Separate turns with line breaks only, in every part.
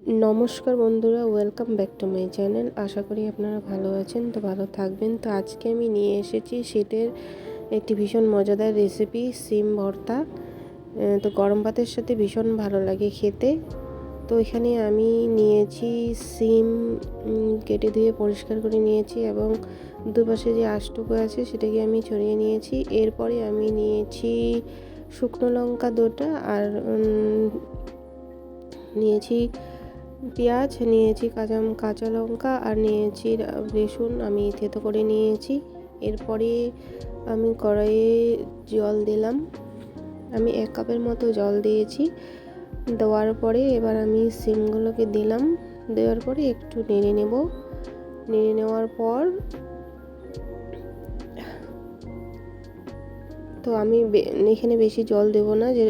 নমস্কার বন্ধুরা, welcome back to my channel. আশা করি আপনারা ভালো আছেন, তো ভালো থাকবেন। তো আজকে আমি নিয়ে এসেছি শীতের একটি ভীষণ মজাদার রেসিপি, সিম ভর্তা। তো গরম ভাতের সাথে ভীষণ ভালো লাগে খেতে। তো এখানে আমি নিয়েছি সিম, কেটে ধুয়ে পরিষ্কার করে নিয়েছি এবং দুপাশে যে আঁশটুকু আছে সেটাকে আমি ছড়িয়ে নিয়েছি। এরপরে আমি নিয়েছি শুকনো লঙ্কা 2টা, আর নিয়েছি পেঁয়াজ, নিয়েছি কাঁচা লঙ্কা, আর নিয়েছি রসুন আমি থেতো করে নিয়েছি। এরপরে আমি কড়াইয়ে জল দিলাম। আমি 1 কাপের মতো জল দিয়েছি। দেওয়ার পরে এবার আমি সিমগুলোকে দিলাম। দেওয়ার পরে একটু নেড়ে নেওয়ার পর তো আমি এখানে বেশি জল দেব না, যে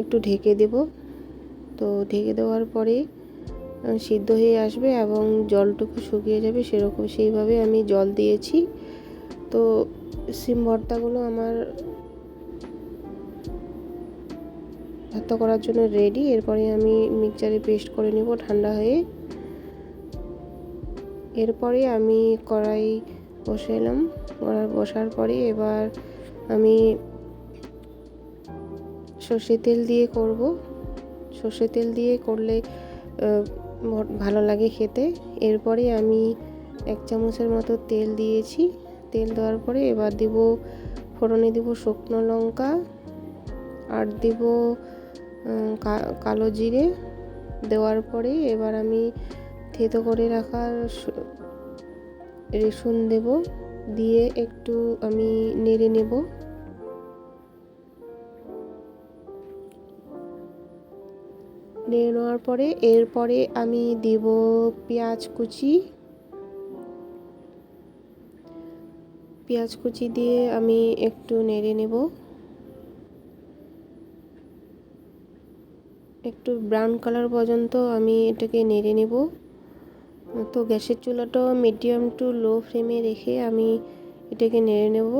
একটু ঢেকে দেব। তো ঢেকে দেওয়ার পরে সিদ্ধ হয়ে আসবে এবং জলটুকু শুকিয়ে যাবে, সেইভাবে আমি জল দিয়েছি। তো সিম ভর্তাগুলো আমার ভর্তা করার জন্য রেডি। এরপরে আমি মিক্সচারে পেস্ট করে নেব ঠান্ডা হয়ে। এরপরে আমি কড়াই বসার পরে এবার আমি সর্ষের তেল দিয়ে করব। সর্ষের তেল দিয়ে করলে ভালো লাগে খেতে। এরপরে আমি 1 চামচের মতো তেল দিয়েছি। তেল দেওয়ার পরে এবার ফোড়নে দিব শুকনো লঙ্কা, আর দিব কালো জিরে। দেওয়ার পরে এবার আমি থেতো করে রাখা রসুন দেব, দিয়ে একটু আমি নেড়ে নেব। নেড়ে নেওয়ার পরে এরপরে আমি দিব পেঁয়াজ কুচি দিয়ে আমি একটু নেড়ে নেব, একটু ব্রাউন কালার পর্যন্ত আমি এটাকে নেড়ে নেব। তো গ্যাসের চুলাটা মিডিয়াম টু লো ফ্লেমে রেখে আমি এটাকে নেড়ে নেব।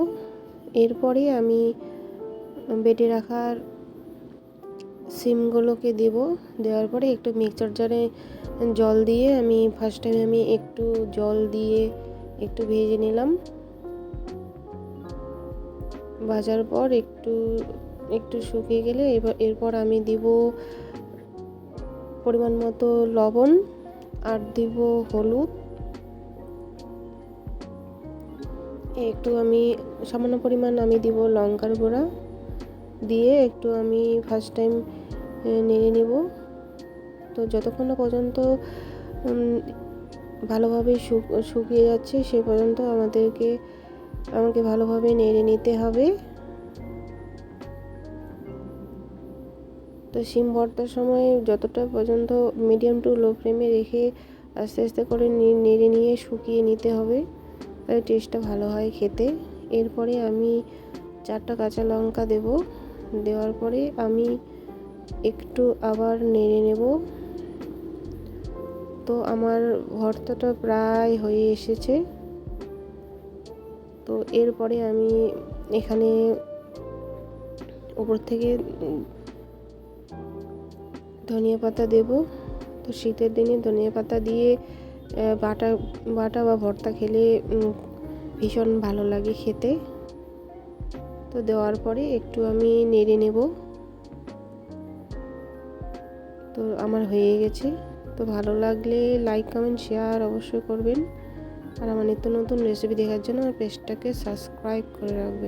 এরপরে আমি বেটে রাখার সিমগুলোকে দেওয়ার পরে একটু মিক্সচার জারে জল দিয়ে আমি ফার্স্ট টাইম একটু জল দিয়ে একটু ভেজে নিলাম। ভাজার পর একটু শুকিয়ে গেলে এরপর আমি দিব পরিমাণ মতো লবণ, আর দিব হলুদ। একটু আমি সামান্য পরিমাণ আমি দিব লঙ্কার গুঁড়া, দিয়ে একটু আমি ফার্স্ট টাইম নেড়ে নেব। তো যতক্ষণ না পর্যন্ত ভালোভাবে শুকিয়ে যাচ্ছে সে পর্যন্ত আমাকে ভালোভাবে নেড়ে নিতে হবে। তো সিম ভর্তার সময় যতটা পর্যন্ত মিডিয়াম টু লো ফ্লেমে রেখে আস্তে আস্তে করে নেড়ে নিয়ে শুকিয়ে নিতে হবে, তাহলে টেস্টটা ভালো হয় খেতে। এরপরে আমি 4টা কাঁচা লঙ্কা দেওয়ার পরে আমি একটু আবার নেড়ে নেব। তো আমার ভর্তাটা প্রায় হয়ে এসেছে। তো এরপরে আমি এখানে উপর থেকে ধনিয়া পাতা দেব। তো শীতের দিনে ধনিয়া পাতা দিয়ে বাটা বা ভর্তা খেলে ভীষণ ভালো লাগে খেতে। তো দেওয়ার পরে একটু আমি নেড়ে নেব। তো আমার হয়ে গেছে। তো ভালো লাগলে লাইক, কমেন্ট, শেয়ার অবশ্যই করবেন। আর আমার নিত্য নতুন রেসিপি দেখার জন্য আমার পেজটাকে সাবস্ক্রাইব করে রাখবেন।